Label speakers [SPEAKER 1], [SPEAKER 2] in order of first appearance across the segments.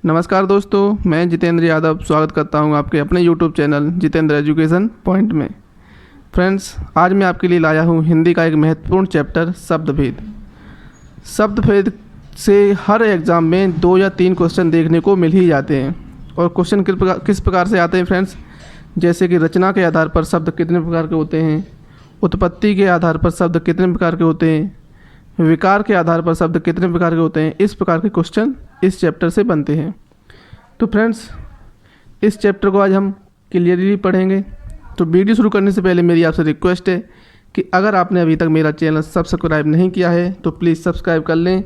[SPEAKER 1] नमस्कार दोस्तों, मैं जितेंद्र यादव स्वागत करता हूं आपके अपने YouTube channel Jitendra education point में। फ्रेंड्स, आज मैं आपके लिए लाया हूं हिंदी का एक महत्वपूर्ण चैप्टर शब्दभेद। शब्दभेद से हर एग्ज़ाम में 2 या 3 क्वेश्चन देखने को मिल ही जाते हैं। और क्वेश्चन किस प्रकार से आते हैं फ्रेंड्स, जैसे कि रचना के आधार पर शब्द कितने प्रकार के होते हैं, उत्पत्ति के आधार पर शब्द कितने प्रकार के होते हैं, विकार के आधार पर शब्द कितने प्रकार के होते हैं। इस प्रकार के क्वेश्चन इस चैप्टर से बनते हैं। तो फ्रेंड्स, इस चैप्टर को आज हम क्लियरली पढ़ेंगे। तो वीडियो शुरू करने से पहले मेरी आपसे रिक्वेस्ट है कि अगर आपने अभी तक मेरा चैनल सब्सक्राइब नहीं किया है तो प्लीज़ सब्सक्राइब कर लें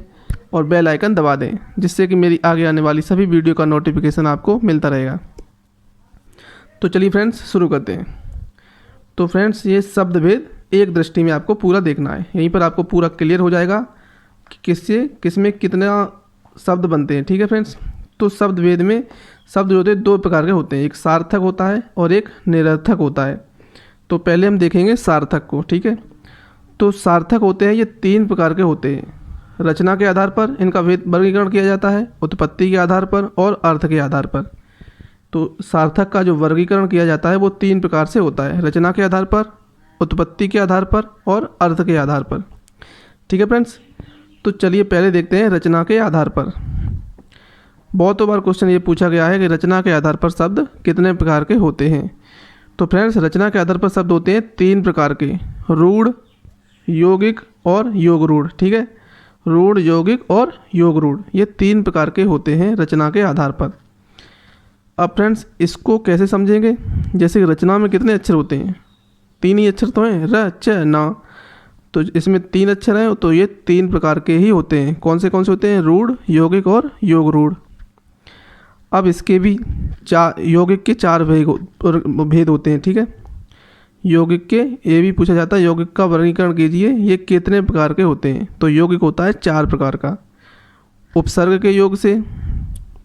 [SPEAKER 1] और बेल आइकन दबा दें, जिससे कि मेरी आगे आने वाली सभी वीडियो का नोटिफिकेशन आपको मिलता रहेगा। तो चलिए फ्रेंड्स, शुरू करते हैं। तो फ्रेंड्स, ये शब्दभेद एक दृष्टि में आपको पूरा देखना है। यहीं पर आपको पूरा क्लियर हो जाएगा कि किसमें कितना शब्द बनते हैं। ठीक है फ्रेंड्स, तो शब्दभेद में शब्द जो होते हैं 2 प्रकार के होते हैं, एक सार्थक होता है और एक निरर्थक होता है। तो पहले हम देखेंगे सार्थक को। ठीक है, तो सार्थक होते हैं ये 3 प्रकार के होते हैं। रचना के आधार पर इनका वर्गीकरण किया जाता है, उत्पत्ति के आधार पर और अर्थ के आधार पर। तो सार्थक का जो वर्गीकरण किया जाता है वो 3 प्रकार से होता है, रचना के आधार पर, उत्पत्ति के आधार पर और अर्थ के आधार पर। ठीक है फ्रेंड्स, तो चलिए पहले देखते हैं रचना के आधार पर। बहुत बार क्वेश्चन ये पूछा गया है कि रचना के आधार पर शब्द कितने प्रकार के होते हैं। तो फ्रेंड्स, रचना के आधार पर शब्द होते हैं 3 प्रकार के, रूढ़, यौगिक और योग रूढ़। ठीक है, रूढ़, यौगिक और योग रूढ़, ये 3 प्रकार के होते हैं रचना के आधार पर। अब फ्रेंड्स, इसको कैसे समझेंगे, जैसे कि रचना में कितने अक्षर होते हैं, 3 ही अक्षर तो हैं, र, च, न। तो इसमें 3 अक्षर हैं, तो ये 3 प्रकार के ही होते हैं। कौन से होते हैं, रूढ़, यौगिक और योग रूढ़। अब इसके भी यौगिक के 4 भेद होते हैं। ठीक है, यौगिक के ये भी पूछा जाता है, यौगिक का वर्गीकरण कीजिए, ये कितने प्रकार के होते हैं। तो यौगिक होता है 4 प्रकार का, उपसर्ग के योग से,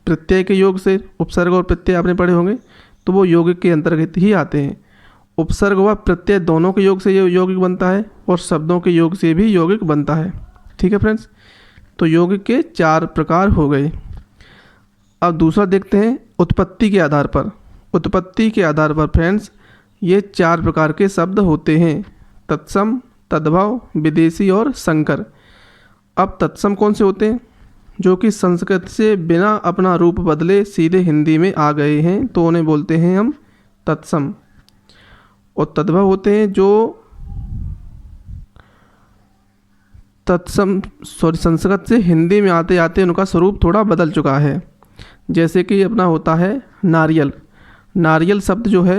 [SPEAKER 1] प्रत्यय के योग से। उपसर्ग और प्रत्यय आपने पढ़े होंगे, तो वो यौगिक के अंतर्गत ही आते हैं। उपसर्ग व प्रत्यय दोनों के योग से ये यौगिक बनता है और शब्दों के योग से भी यौगिक बनता है। ठीक है फ्रेंड्स, तो यौगिक के 4 प्रकार हो गए। अब दूसरा देखते हैं उत्पत्ति के आधार पर। उत्पत्ति के आधार पर फ्रेंड्स, ये 4 प्रकार के शब्द होते हैं, तत्सम, तद्भव, विदेशी और संकर। अब तत्सम कौन से होते हैं, जो कि संस्कृत से बिना अपना रूप बदले सीधे हिंदी में आ गए हैं, तो उन्हें बोलते हैं हम तत्सम। और तद्भव होते हैं जो संस्कृत से हिंदी में आते आते उनका स्वरूप थोड़ा बदल चुका है। जैसे कि अपना होता है नारियल। नारियल शब्द जो है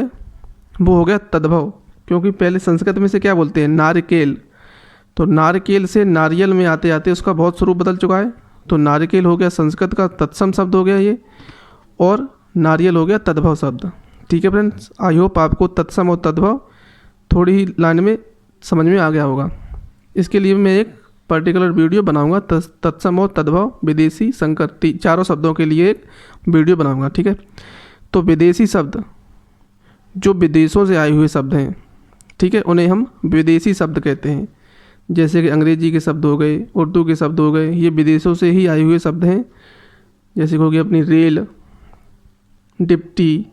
[SPEAKER 1] वो हो गया तद्भव, क्योंकि पहले संस्कृत में से क्या बोलते हैं, नारिकेल। तो नारिकेल से नारियल में आते आते उसका बहुत स्वरूप बदल चुका है। तो नारिकेल हो गया संस्कृत का तत्सम शब्द हो गया ये, और नारियल हो गया तद्भव शब्द। ठीक है फ्रेंड्स, आई होप आपको तत्सम और तद्भव थोड़ी ही लाइन में समझ में आ गया होगा। इसके लिए मैं एक पर्टिकुलर वीडियो बनाऊंगा, तत्सम और तद्भव, विदेशी, संकर, 4 शब्दों के लिए एक वीडियो बनाऊंगा। ठीक है, तो विदेशी शब्द जो विदेशों से आए हुए शब्द हैं, ठीक है, उन्हें हम विदेशी शब्द कहते हैं। जैसे कि अंग्रेजी के शब्द हो गए, उर्दू के शब्द हो गए, ये विदेशों से ही आए हुए शब्द हैं। जैसे कि हो गया अपनी रेल, डिप्टी,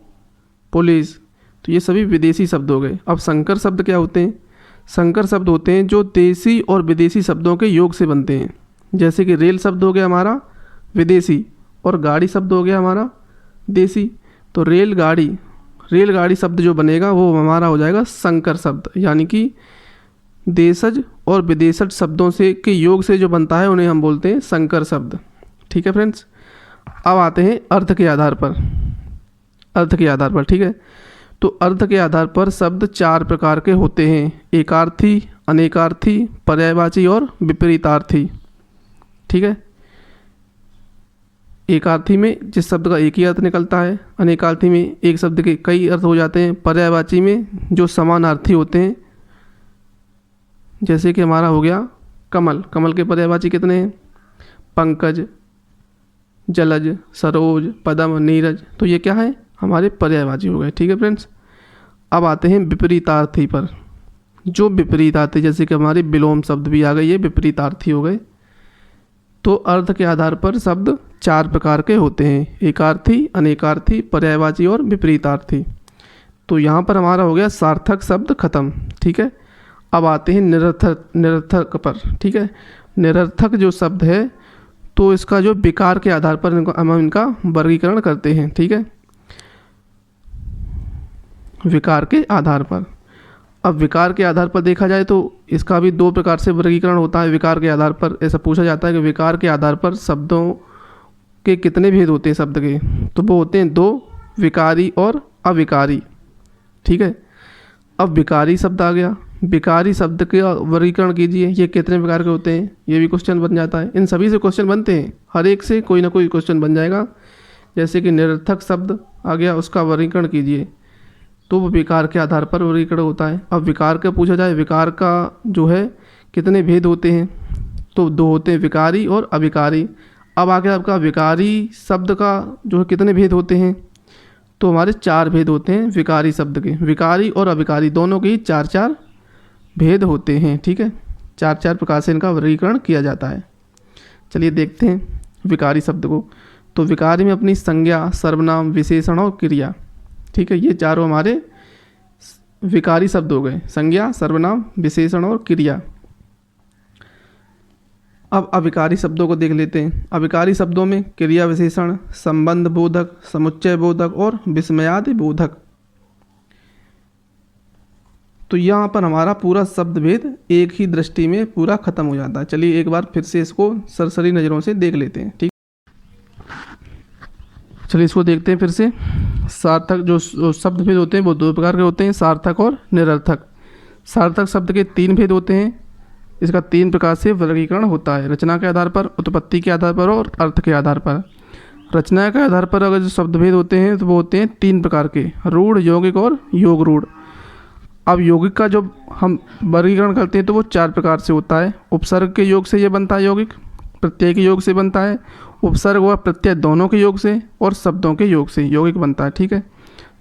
[SPEAKER 1] पुलिस, तो ये सभी विदेशी शब्द हो गए। अब संकर शब्द क्या होते हैं, संकर शब्द होते हैं जो देसी और विदेशी शब्दों के योग से बनते हैं। जैसे कि रेल शब्द हो गया हमारा विदेशी और गाड़ी शब्द हो गया हमारा देसी। तो रेलगाड़ी शब्द जो बनेगा वो हमारा हो जाएगा संकर शब्द, यानी कि देशज और विदेशज शब्दों से के योग से जो बनता है उन्हें हम बोलते हैं संकर शब्द। ठीक है फ्रेंड्स, अब आते हैं अर्थ के आधार पर। अर्थ के आधार पर, ठीक है, तो अर्थ के आधार पर शब्द 4 प्रकार के होते हैं, एकार्थी, अनेकार्थी, पर्यायवाची और विपरीतार्थी। ठीक है, एकार्थी में जिस शब्द का एक ही अर्थ निकलता है, अनेकार्थी में एक शब्द के कई अर्थ हो जाते हैं, पर्यायवाची में जो समानार्थी होते हैं। जैसे कि हमारा हो गया कमल, कमल के पर्यायवाची कितने हैं, पंकज, जलज, सरोज, पदम, नीरज, तो ये क्या है, हमारे पर्यायवाची हो गए। ठीक है फ्रेंड्स, अब आते हैं विपरीतार्थी पर। जो विपरीतार्थी, जैसे कि हमारे विलोम शब्द भी आ गए, ये विपरीतार्थी हो गए। तो अर्थ के आधार पर शब्द 4 प्रकार के होते हैं, एकार्थी, अनेकार्थी, पर्यायवाची और विपरीतार्थी। तो यहाँ पर हमारा हो गया सार्थक शब्द खत्म। ठीक है, अब आते हैं निरर्थक पर। ठीक है, निरर्थक जो शब्द है तो इसका जो विकार के आधार पर हम इनका वर्गीकरण करते हैं। ठीक है, विकार के आधार पर। अब विकार के आधार पर देखा जाए तो इसका भी 2 प्रकार से वर्गीकरण होता है। विकार के आधार पर ऐसा पूछा जाता है कि विकार के आधार पर शब्दों के कितने भेद होते हैं शब्द के, तो वो होते हैं 2, विकारी और अविकारी। ठीक है, अब विकारी शब्द आ गया, विकारी शब्द का वर्गीकरण कीजिए, ये कितने प्रकार के होते हैं, ये भी क्वेश्चन बन जाता है। इन सभी से क्वेश्चन बनते हैं, हर एक से कोई ना कोई क्वेश्चन बन जाएगा। जैसे कि निरर्थक शब्द आ गया, उसका वर्गीकरण कीजिए, तो वो विकार के आधार पर वर्गीकरण होता है। अब विकार का पूछा जाए, विकार का जो है कितने भेद होते हैं, तो 2 होते हैं, विकारी और अविकारी। अब आगे आपका विकारी शब्द का जो है कितने भेद होते हैं, तो हमारे 4 भेद होते हैं विकारी शब्द के। विकारी और अविकारी दोनों के ही 4-4 भेद होते हैं। ठीक है, 4-4 प्रकार से इनका वर्गीकरण किया जाता है। चलिए देखते हैं विकारी शब्द को। तो विकारी में अपनी संज्ञा, सर्वनाम, विशेषण और क्रिया। ठीक है, ये चारों हमारे विकारी शब्द हो गए, संज्ञा, सर्वनाम, विशेषण और क्रिया। अब अविकारी शब्दों को देख लेते हैं। अविकारी शब्दों में क्रिया विशेषण, संबंध बोधक, समुच्चय बोधक और विस्मयादि बोधक। तो यहाँ पर हमारा पूरा शब्द भेद एक ही दृष्टि में पूरा खत्म हो जाता है। चलिए एक बार फिर से इसको सरसरी नज़रों से देख लेते हैं। ठीक, चलिए इसको देखते हैं फिर से। सार्थक जो शब्द भेद होते हैं वो 2 प्रकार के होते हैं, सार्थक और निरर्थक। सार्थक शब्द के 3 भेद होते हैं। इसका 3 प्रकार से वर्गीकरण होता है, रचना के आधार पर, उत्पत्ति के आधार पर और अर्थ के आधार पर। रचना के आधार पर अगर जो शब्द भेद होते हैं तो वो होते हैं 3 प्रकार के, रूढ़, यौगिक और योग रूढ़। अब यौगिक का जो हम वर्गीकरण करते हैं तो वो 4 प्रकार से होता है। उपसर्ग के योग से ये बनता है यौगिक, प्रत्यय के योग से बनता है, उपसर्ग व प्रत्यय दोनों के योग से, और शब्दों के योग से यौगिक बनता है। ठीक है,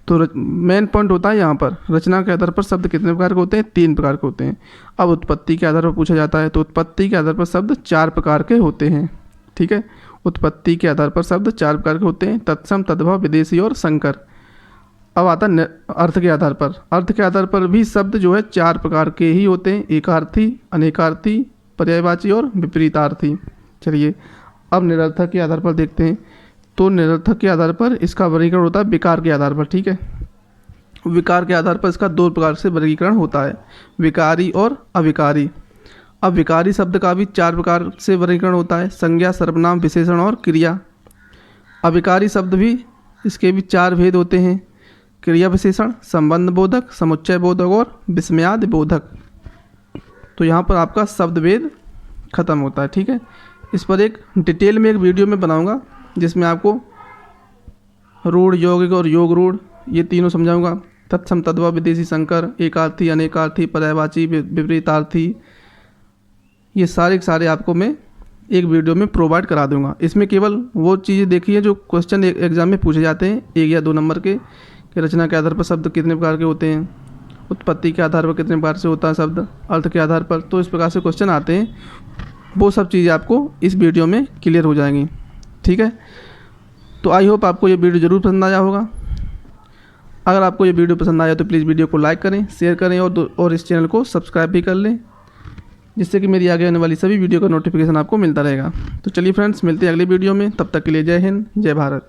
[SPEAKER 1] तो मेन पॉइंट होता है यहाँ पर रचना के आधार पर शब्द कितने प्रकार के होते हैं, 3 प्रकार के होते हैं। अब उत्पत्ति के आधार पर पूछा जाता है तो उत्पत्ति के आधार पर शब्द 4 प्रकार के होते हैं। ठीक है, उत्पत्ति के आधार पर शब्द 4 प्रकार के होते हैं, तत्सम, तद्भव, विदेशी और संकर। अब आता है अर्थ के आधार पर। अर्थ के आधार पर भी शब्द जो है 4 प्रकार के ही होते हैं, एकार्थी, अनेकार्थी, पर्यायवाची और विपरीतार्थी। चलिए अब निरर्थक के आधार पर देखते हैं। तो निरर्थक के आधार पर इसका वर्गीकरण होता है विकार के आधार पर। ठीक है, विकार के आधार पर इसका 2 प्रकार से वर्गीकरण होता है, विकारी और अविकारी। अब विकारी शब्द का भी 4 प्रकार से वर्गीकरण होता है, संज्ञा, सर्वनाम, विशेषण और क्रिया। अविकारी शब्द भी इसके भी 4 भेद होते हैं, क्रिया विशेषण, संबंध बोधक, समुच्चय बोधक और विस्मयादि बोधक। तो यहाँ पर आपका शब्द भेद खत्म होता है। ठीक है, इस पर एक डिटेल में एक वीडियो में बनाऊंगा जिसमें आपको रूढ़, यौगिक और योग रूढ़ ये तीनों समझाऊंगा। तत्सम, तद्भव, विदेशी, संकर, एकार्थी, अनेकार्थी, पर्यायवाची, विपरीतार्थी, ये सारे आपको मैं एक वीडियो में प्रोवाइड करा दूंगा। इसमें केवल वो चीज़ें देखिए जो क्वेश्चन एग्जाम में पूछे जाते हैं 1 या 2 नंबर के, कि रचना के आधार पर शब्द कितने प्रकार के होते हैं, उत्पत्ति के आधार पर कितने प्रकार से होता है शब्द, अर्थ के आधार पर, तो इस प्रकार से क्वेश्चन आते हैं। वो सब चीज़ें आपको इस वीडियो में क्लियर हो जाएंगी। ठीक है, तो आई होप आपको ये वीडियो ज़रूर पसंद आया होगा। अगर आपको ये वीडियो पसंद आया तो प्लीज़ वीडियो को लाइक करें, शेयर करें और इस चैनल को सब्सक्राइब भी कर लें, जिससे कि मेरी आगे आने वाली सभी वीडियो का नोटिफिकेशन आपको मिलता रहेगा। तो चलिए फ्रेंड्स, मिलते हैं अगली वीडियो में, तब तक के लिए जय हिंद, जय भारत।